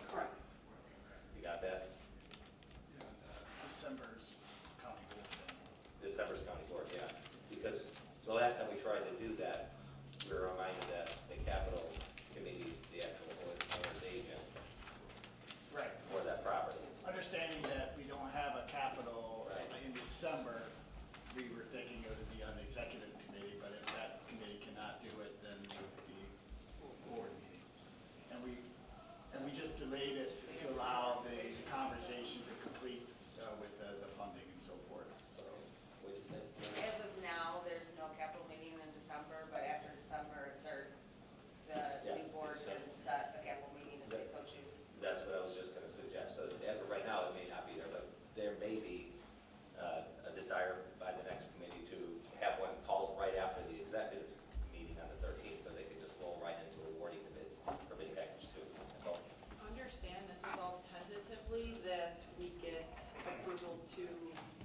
Correct. You got that? December's county board thing. December's county board, yeah. Because the last time we tried to do that, we were reminded that the capital committee is the actual owner's agent Right. for that property. Understanding that we don't have a capital Right. in December, we were thinking it would be on the executive committee, but if that committee cannot do it, then it would be board meeting. And we just delayed it to allow the conversation to complete with the funding and so forth, so. What'd you say? As of now, there's no capital meeting in December, but after December 3rd, the new board can set a capital meeting if they so choose. That's what I was just going to suggest. So as of right now, it may not be there, but there may be a desire by the next committee to have one called right after the executives meeting on the 13th, so they could just roll right into awarding the bids for bid package 2. So, Understand this is all tentatively, that we get approval to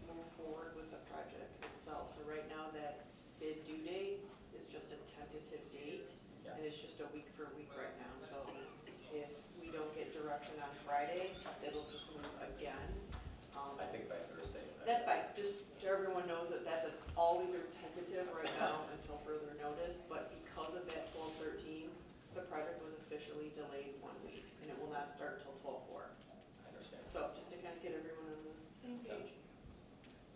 move forward with the project itself. So right now, that bid due date is just a tentative date, and it's just a week right now. So if we don't get direction on Friday, it'll just move again. I think by Thursday. That's fine, just so everyone knows that that's always a tentative right now until further notice, but because of that 12/13, the project was officially delayed 1 week, and it will not start until 12/4. I understand. So just to kind of get everyone on the same page.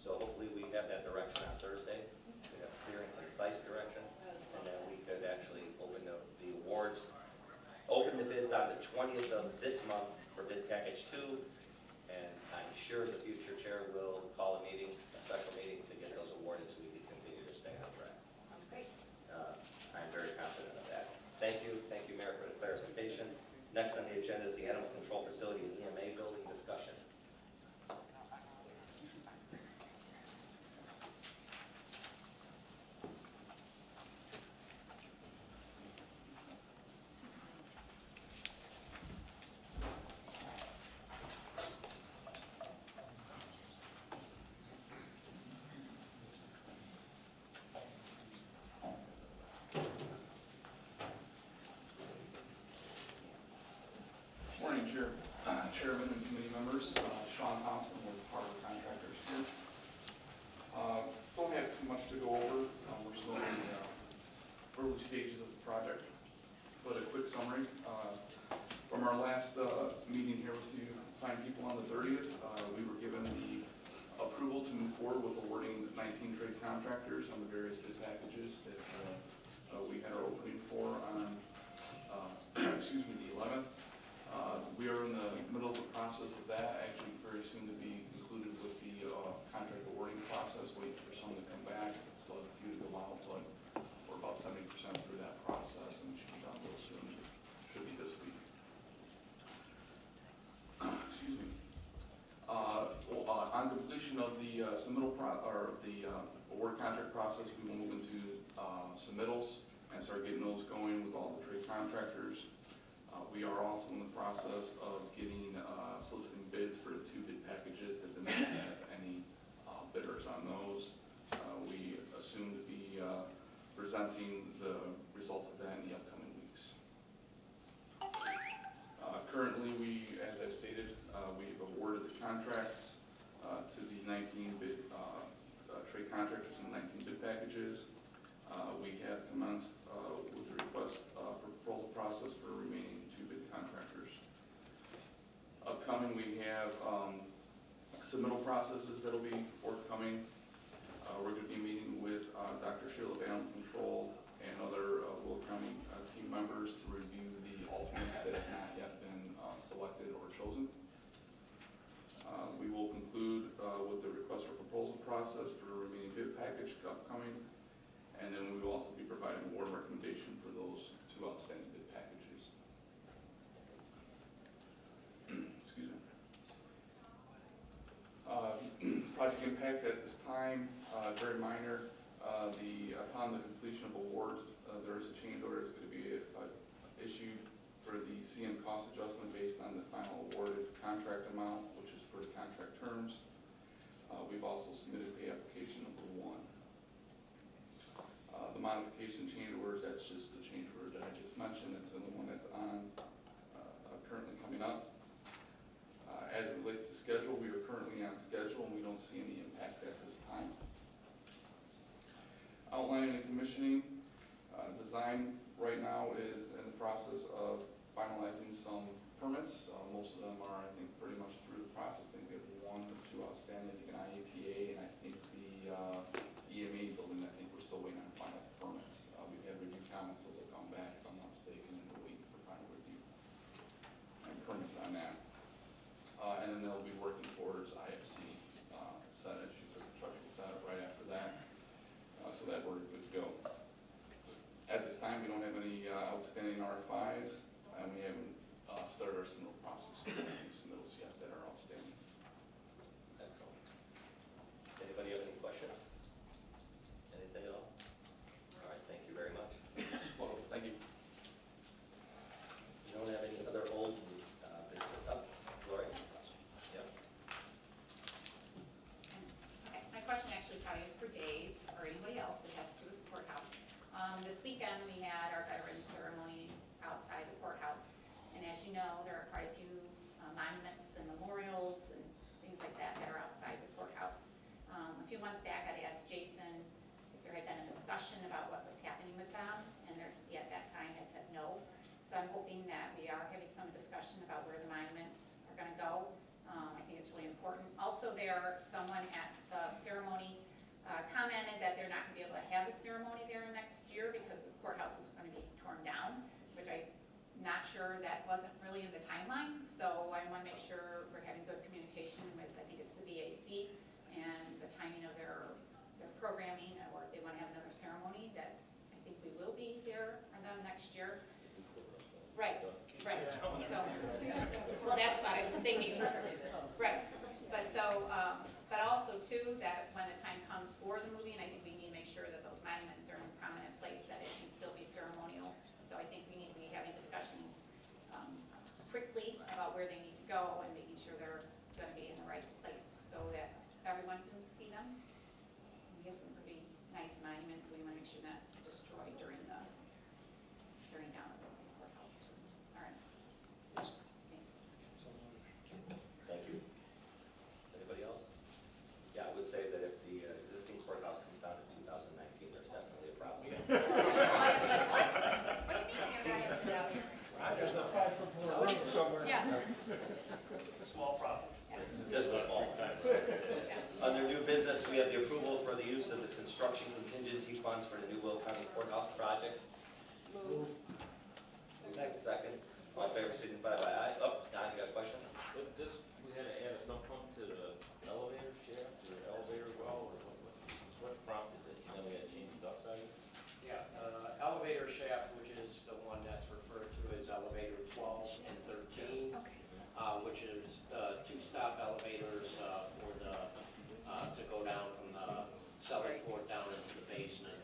So hopefully we have that direction on Thursday. We have clear and concise direction, and then we could actually open the awards, open the bids on the 20th of this month for bid package 2, and I'm sure the future chair will call a meeting, a special meeting, to get those awarded so we can continue to stay on track. Sounds great. I'm very confident of that. Thank you, Mayor, for the clarification. Next on the agenda is the Animal Control Facility and EMA building discussion. Morning, Chairman and committee members. Sean Thompson with Power Contractors here. Don't have too much to go over. We're still in the early stages of the project. But a quick summary. From our last meeting here with you fine people on the 30th, we were given the approval to move forward with awarding 19 trade contractors on the various bid packages that we had our opening for on excuse me, the 11th. We are in the middle of the process of that, actually very soon to be concluded with the contract awarding process, waiting for some to come back, still have a few to go out, but we're about 70% through that process and should be done real soon, should be this week. Excuse me. On completion of the submittal award contract process, we will move into submittals and start getting those going with all the trade contractors. We are also in the process of getting soliciting bids for the 2 bid packages that did not have any bidders on those. We assume to be presenting the results of that in the upcoming weeks. Currently, we, as I stated, we've awarded the contracts to the 19 bid trade contractors and 19 bid packages. We have commenced with the request for proposal process for remaining 2 bid contractors. Upcoming, we have submittal processes that will be forthcoming. We're going to be meeting with Dr. Sheila of Animal Control and other Will County team members to review the alternates that have not yet been selected or chosen. We will conclude with the request for proposal process for the remaining bid package upcoming. And then we will also be providing award recommendation for those 2 outstanding bid packages. Excuse me. Project impacts at this time, very minor. Upon the completion of award, there is a change order that's going to be issued for the CM cost adjustment based on the final awarded contract amount, which is for the contract terms. We've also submitted pay application number 1. The modification change orders, that's just the change order that I just mentioned. It's the only one that's on currently coming up. As it relates to schedule, we are currently on schedule and we don't see any impacts at this time. Outlining the commissioning, design right now is in the process of finalizing some permits. Most of them are, I think, pretty much through the process. I think we have 1 or 2 outstanding, I think an IATA, and I think the EMA building, I think we're still waiting on final permit. We've had review comments, those will come back, if I'm not mistaken, and we're waiting for final review and permits on that. And then they'll be working towards IFC set issue for construction setup right after that, so that we're good to go. At this time, we don't have any outstanding RFIs, and we haven't started our submittal process. We don't have any submittals yet that are outstanding. Excellent. Anybody have any questions? Anything at all? All right, thank you very much. Well, thank you. You don't have any other old business up? Lori? Yep. Okay, my question actually probably is for Dave or anybody else that has to do with the courthouse. This weekend, we had our veterans ceremony outside the courthouse. And as you know, there are quite a few monuments and memorials and things like that that are outside the courthouse. A few months back, I'd asked Jason if there had been a discussion about what was happening with them, and he at that time had said no. So I'm hoping that we are having some discussion about where the monuments are going to go. I think it's really important. Also, someone at the ceremony commented that they're not going to be able to have the ceremony there next year because the courthouse was going to be torn down, which I'm not sure that wasn't really in the timeline. So I want to make sure we're having good communication with, I think it's the VAC, and the timing of their programming, or if they want to have another ceremony, that I think we will be there for them next year. Right, right. So, well, that's what I was thinking. Right. But so, but also too, that when the time comes for the moving, I think we need to make sure that those monuments are in a prominent place, that it can still be ceremonial. So I think we need to be having discussions quickly about where they need to go and making sure they're going to be in the right place so that everyone can see them. We have some pretty nice monuments, so we want to make sure not destroyed during the tearing down of the courthouse too. All right. Thank you. Anybody else? Yeah, I would say that if the existing courthouse comes down in 2019, there's definitely a problem. What do you mean you're not able to get out here? There's no 5 foot more room somewhere. Yeah. Small problem. Just a small time. Under new business, we have the approval for the use of the construction contingency funds for the new Will County Courthouse project. Move. Second. All in favor, signify by aye. Oh, Don, you got a question? But this, we had to add a sump pump to the elevator shaft or elevator well, or what prompted this? You know, we had to change the duct size? Yeah, elevator shaft, which is the one that's referred to as elevator 12 and 13, which is the 2-stop elevators for the, to go down from the cellar floor down into the basement.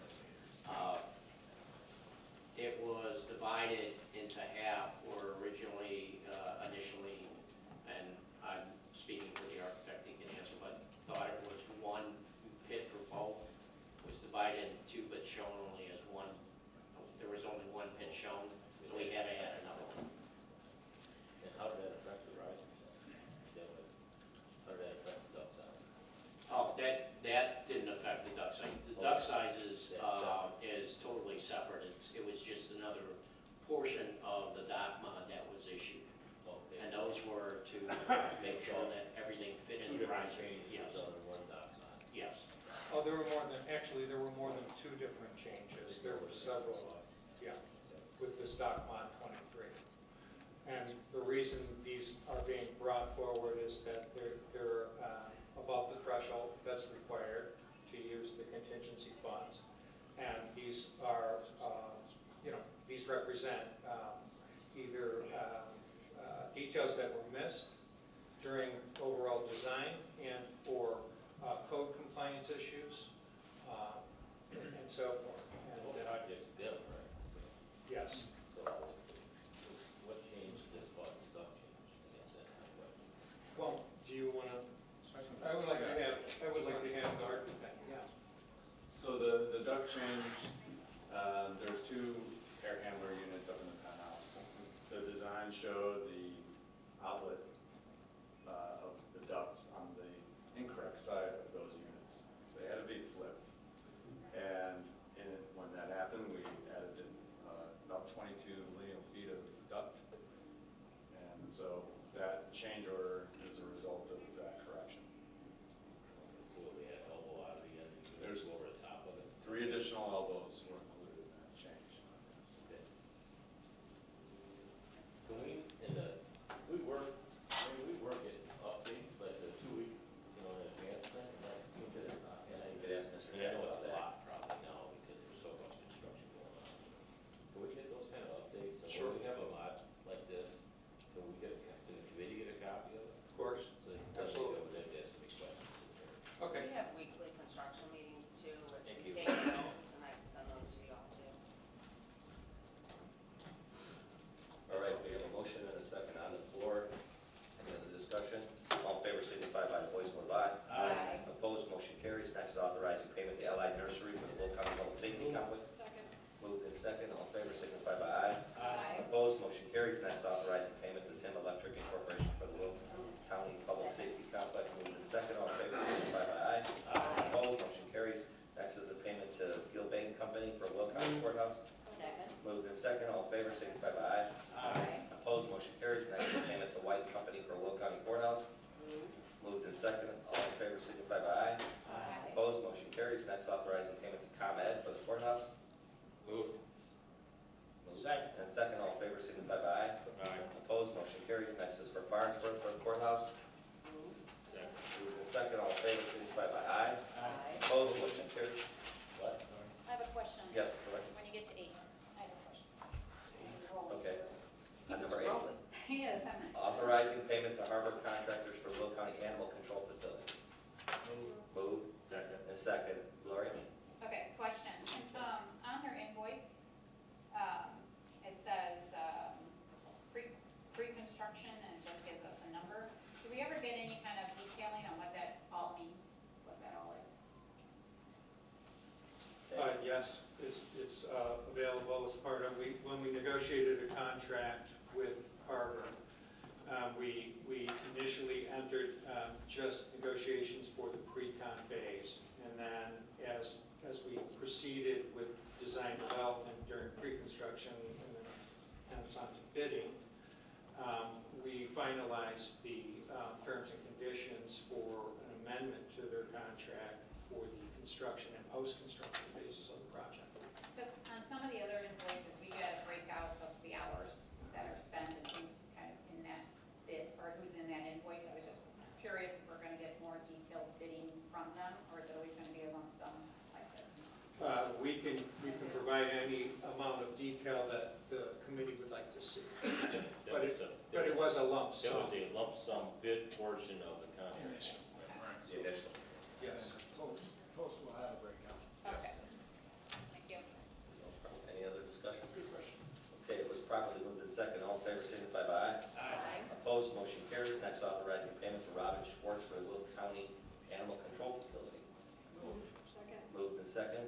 It was divided into half, or originally, initially, and I'm speaking for the architect, he can answer, but thought it was one pit for both. It was divided into 2, but shown only as one. There was only one pit shown, so we had to add another one. And how did that affect the risers? How did that affect the duct sizes? Oh, that didn't affect the duct size. The duct sizes is totally separate. It was just another portion of the dock mod that was issued. Okay. And those were to make sure that everything fit in Two the different riser. changes Yes, on one dock mod. yes. Oh, there were more than 2 different changes. There were several, yeah, with this dock mod 23. And the reason these are being brought forward is that they're above the threshold that's required to use the contingency funds. And these are, these represent either details that were missed during overall design and or code compliance issues, design showed the outlet of the ducts on the incorrect side of those units. So they had to be flipped. And when that happened, we added in about 22 lineal feet of duct. And so that change order is a result of that correction. So we had elbow out of the end, and There's go over the top of it. 3 additional elbows were included in that change. Okay. Can we, we work at updates, like the 2 week, in advance thing, and that seemed to, And you could ask Mr. I mean, I know Taylor it's about a that. lot probably now, because there's so much construction going on. Can we get those kind of updates? And Sure. when we have a lot like this, can we get, can the committee get a copy of it? Of course. So they can Absolutely. go over there and ask me questions. Okay. We have weekly construction meetings too, which Thank we you. take notes, and I can send those to you all too. All right, we have a motion and a second on the floor. Any other discussion? All in favor signify by the voice vote of aye. Aye. Opposed, motion carries. Next is authorizing payment to Allied Nursery for the Will County Public Safety Complex. Second. Moved in second, all in favor signify by aye. Aye. Opposed, motion carries. Next, authorizing payment to Tim Electric Incorporated for the Will County Public Safety Complex. Moved in second, all in favor signify by aye. Opposed, motion carries. Next is the payment to Field Bank Company for Will County Courthouse. Second. Moved in second, all in favor signify by aye. Aye. Opposed, motion carries. Next is payment to White Company for Will County Courthouse. Moved in second, all in favor signify by aye. Aye. Opposed, motion carries. Next, authorizing payment to ComEd for the courthouse. Moved. Second. And second, all in favor signify by aye. Aye. Opposed, motion carries. Next is for Farnsworth for the courthouse. Second. Moved in second, all in favor signify by aye. Aye. Opposed, motion carries. What? I have a question. Yes, correct. When you get to 8, I have a question. Okay. He On was number 8. rolling. Yes, Authorizing payment to Harbor Contractors for Will County Animal Control Facility. Moved. Second. And second, Gloria. Okay, question. On their invoice, it says pre-construction and it just gives us a number. Do we ever get any kind of detailing on what that all means, what that all is? Yes, it's available as part of, when we negotiated a contract with Harbor, we initially entered just negotiations for the pre-con phase. And then as we proceeded with design development during pre-construction and then hence on to bidding, we finalized the terms and conditions for an amendment to their contract for the construction and post-construction phases of the project. Because on some of the other invoices, we get a breakout of the hours that are spent and who's kind of in that bid, or who's in that invoice. I was just curious if we're going to get more detailed bidding from them, or is it always going to be a lump sum like this? We can provide any amount of detail that the committee would like to see. But it was a lump That sum. was a lump sum bid portion of the contract. The initial. Yes. Post will have a breakout. Okay. Thank you. Any other discussion? Okay, it was properly moved in second. All in favor signify by aye. Aye. Opposed, motion carries. Next, authorizing payment to Robin Schwartz for the Will County Animal Control Facility. Second. Moved in second.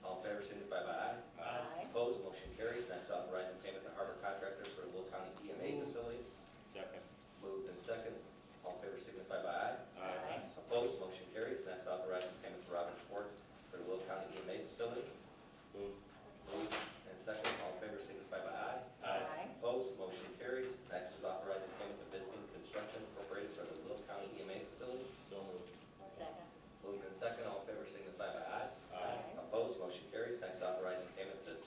All in favor signify by aye. Aye. Opposed, motion carries. Next, authorizing payment to Harbor Contractors for the Will County EMA Facility. Second. Moved in second. All in favor signify by aye. Aye. Opposed, motion carries. Next, authorizing payment to Robin Schwartz for the Will County EMA Facility. Moved. Moved and second. All in favor signify by aye. Aye. Opposed, motion carries. Next is authorizing payment to Biskin Construction Incorporated for the Will County EMA Facility. So moved. Second. Moved in second. All in favor signify by aye. Aye. Opposed, motion carries. Next, authorizing payment to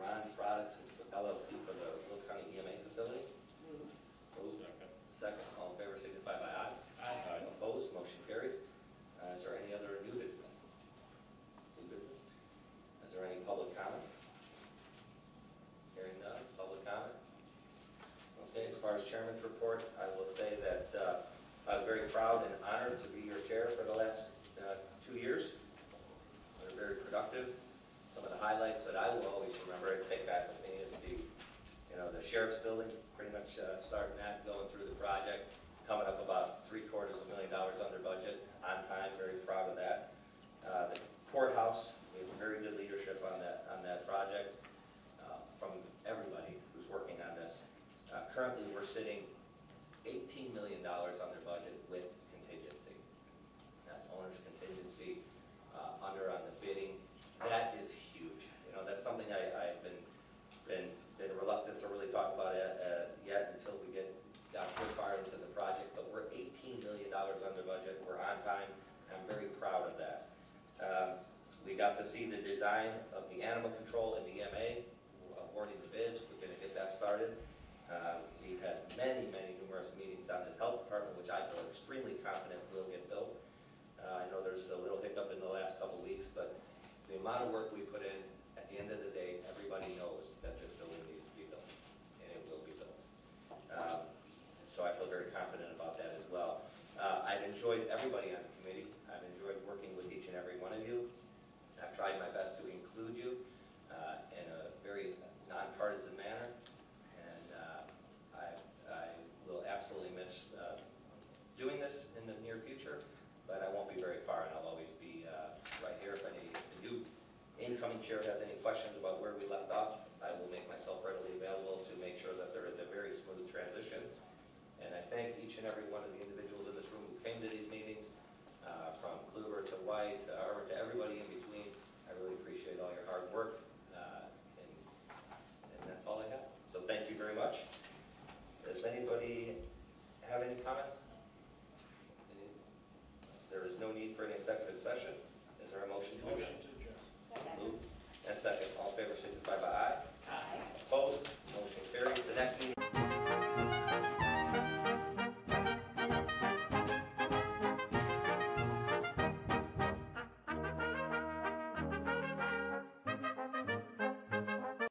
Ron Products LLC for the Will County EMA Facility. Moved. Second. Second, all in favor signify by aye. Aye. Opposed, motion carries. Is there any other new business? New business? Is there any public comment? Hearing none, public comment? Okay, as far as chairman's report, I will say that I was very proud and honored to be your chair for the last 2 years. They're very productive. Some of the highlights that I will always remember and take back with me is the sheriff's building, pretty much starting that, going through the project, coming up about $750,000 under budget, on time, very proud of that. The courthouse, we have very good leadership on that project from everybody who's working on this. Currently, we're sitting $18 million under budget with contingency. That's owner's contingency, under on the bidding. That is huge. You know, that's something I've been reluctant to really talk about yet until we got this far into the project, but we're $18 million under budget. We're on time. I'm very proud of that. We got to see the design of the animal control and the